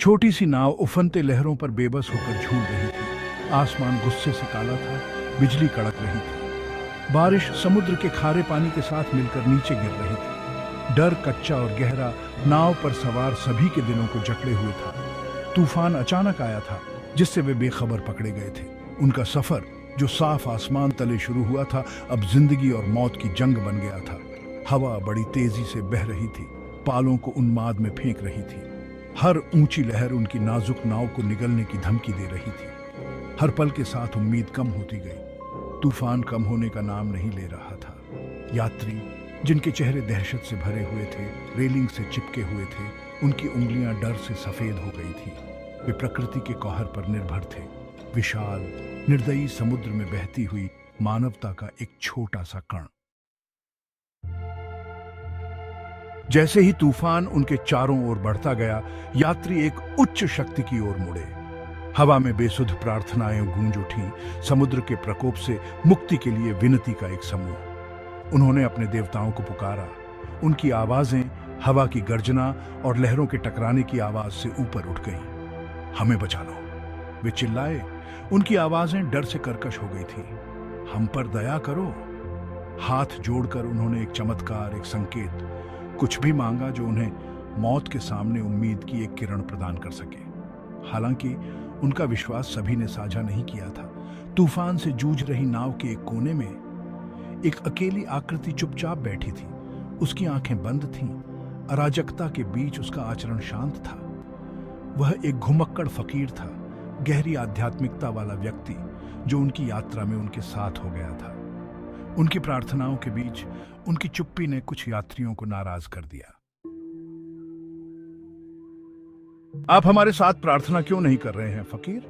छोटी सी नाव उफनते लहरों पर बेबस होकर झूल रही थी। आसमान गुस्से से काला था, बिजली कड़क रही थी। बारिश समुद्र के खारे पानी के साथ मिलकर नीचे गिर रही थी। डर कच्चा और गहरा नाव पर सवार सभी के दिलों को जकड़े हुए था। तूफान अचानक आया था, जिससे वे बेखबर पकड़े गए थे। उनका सफर, जो साफ आसमान तले शुरू हुआ था, अब जिंदगी और मौत की जंग बन गया था। हवा बड़ी तेजी से बह रही थी, पालों को उन्माद में फेंक रही थी। हर ऊंची लहर उनकी नाजुक नाव को निगलने की धमकी दे रही थी। हर पल के साथ उम्मीद कम होती गई। तूफान कम होने का नाम नहीं ले रहा था। यात्री, जिनके चेहरे दहशत से भरे हुए थे, रेलिंग से चिपके हुए थे, उनकी उंगलियां डर से सफेद हो गई थी। वे प्रकृति के कहर पर निर्भर थे, विशाल निर्दयी समुद्र में बहती हुई मानवता का एक छोटा सा कण। जैसे ही तूफान उनके चारों ओर बढ़ता गया, यात्री एक उच्च शक्ति की ओर मुड़े। हवा में बेसुध प्रार्थनाएं गूंज उठी, समुद्र के प्रकोप से मुक्ति के लिए विनती का एक समूह। उन्होंने अपने देवताओं को पुकारा। उनकी आवाजें हवा की गर्जना और लहरों के टकराने की आवाज से ऊपर उठ गईं। हमें बचा लो, वे चिल्लाए। उनकी आवाजें डर से कर्कश हो गई थी। हम पर दया करो। हाथ जोड़कर उन्होंने एक चमत्कार, एक संकेत, कुछ भी मांगा जो उन्हें मौत के सामने उम्मीद की एक किरण प्रदान कर सके। हालांकि उनका विश्वास सभी ने साझा नहीं किया था। तूफान से जूझ रही नाव के एक कोने में एक अकेली आकृति चुपचाप बैठी थी। उसकी आंखें बंद थीं। अराजकता के बीच उसका आचरण शांत था। वह एक घुमक्कड़ फकीर था, गहरी आध्यात्मिकता वाला व्यक्ति जो उनकी यात्रा में उनके साथ हो गया था। उनकी प्रार्थनाओं के बीच उनकी चुप्पी ने कुछ यात्रियों को नाराज कर दिया। आप हमारे साथ प्रार्थना क्यों नहीं कर रहे हैं फकीर?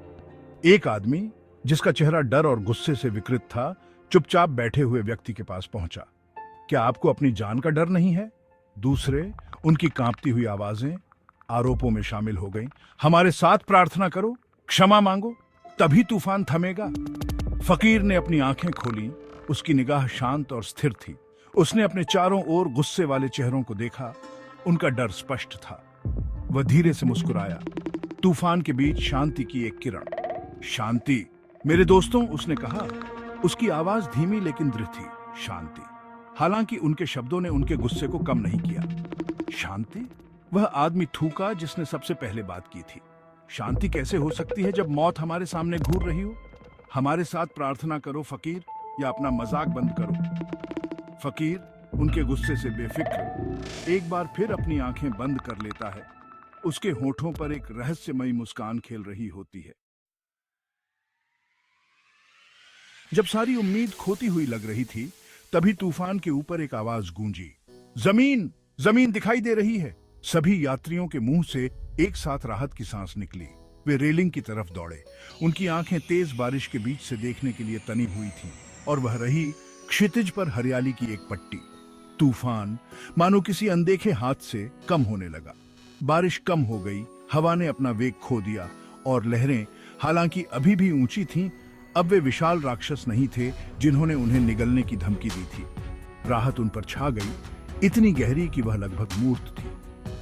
एक आदमी, जिसका चेहरा डर और गुस्से से विकृत था, चुपचाप बैठे हुए व्यक्ति के पास पहुंचा। क्या आपको अपनी जान का डर नहीं है? दूसरे, उनकी कांपती हुई आवाजें आरोपों में शामिल हो गईं। हमारे साथ प्रार्थना करो, क्षमा मांगो, तभी तूफान थमेगा। फकीर ने अपनी आंखें खोली। उसकी निगाह शांत और स्थिर थी। उसने अपने चारों ओर गुस्से वाले चेहरों को देखा। उनका डर स्पष्ट था। वह धीरे से मुस्कुराया। तूफान के बीच शांति की एक किरण। शांति मेरे दोस्तों, उसने कहा। उसकी आवाज धीमी लेकिन दृढ़ थी। शांति। हालांकि उनके शब्दों ने उनके गुस्से को कम नहीं किया। शांति? वह आदमी थूका जिसने सबसे पहले बात की थी। शांति कैसे हो सकती है जब मौत हमारे सामने घूर रही हो? हमारे साथ प्रार्थना करो फकीर, या अपना मजाक बंद करो। फकीर उनके गुस्से से बेफिक्र एक बार फिर अपनी आंखें बंद कर लेता है। उसके होठों पर एक रहस्यमयी मुस्कान खेल रही होती है। जब सारी उम्मीद खोती हुई लग रही थी, तभी तूफान के ऊपर एक आवाज गूंजी। जमीन, जमीन दिखाई दे रही है। सभी यात्रियों के मुंह से एक साथ राहत की सांस निकली। वे रेलिंग की तरफ दौड़े। उनकी आंखें तेज बारिश के बीच से देखने के लिए तनी हुई थीं, और वह रही क्षितिज पर हरियाली की एक पट्टी। तूफान मानो किसी अनदेखे हाथ से कम होने लगा। बारिश कम हो गई, हवा ने अपना वेग खो दिया, और लहरें हालांकि अभी भी ऊंची थीं, अब वे विशाल राक्षस नहीं थे जिन्होंने उन्हें निगलने की धमकी दी थी। राहत उन पर छा गई, इतनी गहरी कि वह लगभग मूर्त थी।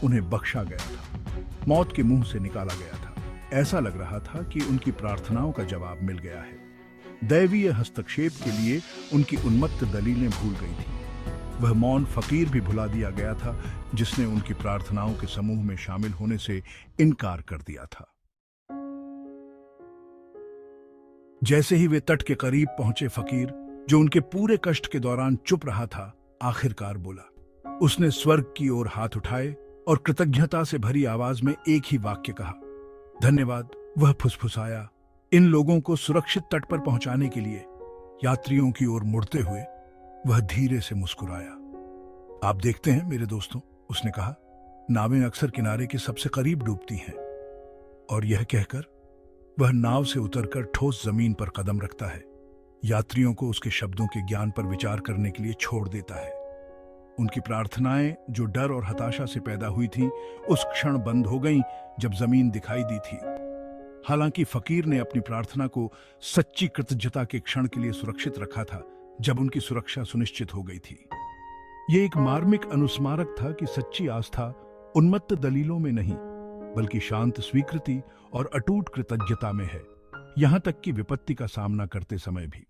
उन्हें बख्शा गया था, मौत के मुंह से निकाला गया था। ऐसा लग रहा था कि उनकी प्रार्थनाओं का जवाब मिल गया है। दैवीय हस्तक्षेप के लिए उनकी उन्मत्त दलीलें भूल गई थी। वह मौन फकीर भी भुला दिया गया था, जिसने उनकी प्रार्थनाओं के समूह में शामिल होने से इनकार कर दिया था। जैसे ही वे तट के करीब पहुंचे, फकीर, जो उनके पूरे कष्ट के दौरान चुप रहा था, आखिरकार बोला। उसने स्वर्ग की ओर हाथ उठाए और कृतज्ञता से भरी आवाज में एक ही वाक्य कहा, धन्यवाद। वह फुसफुसाया। इन लोगों को सुरक्षित तट पर पहुंचाने के लिए यात्रियों की ओर मुड़ते हुए वह धीरे से मुस्कुराया। आप देखते हैं मेरे दोस्तों, उसने कहा, नावें अक्सर किनारे के सबसे करीब डूबती हैं। और यह कहकर वह नाव से उतरकर ठोस जमीन पर कदम रखता है। यात्रियों को उसके शब्दों के ज्ञान पर विचार करने के लिए छोड़ देता है। उनकी प्रार्थनाएं, जो डर और हताशा से पैदा हुई थीं, उस क्षण बंद हो गईं जब जमीन दिखाई दी थी। हालांकि फकीर ने अपनी प्रार्थना को सच्ची कृतज्ञता के क्षण के लिए सुरक्षित रखा था, जब उनकी सुरक्षा सुनिश्चित हो गई थी। यह एक मार्मिक अनुस्मारक था कि सच्ची आस्था उन्मत्त दलीलों में नहीं, बल्कि शांत स्वीकृति और अटूट कृतज्ञता में है, यहां तक कि विपत्ति का सामना करते समय भी।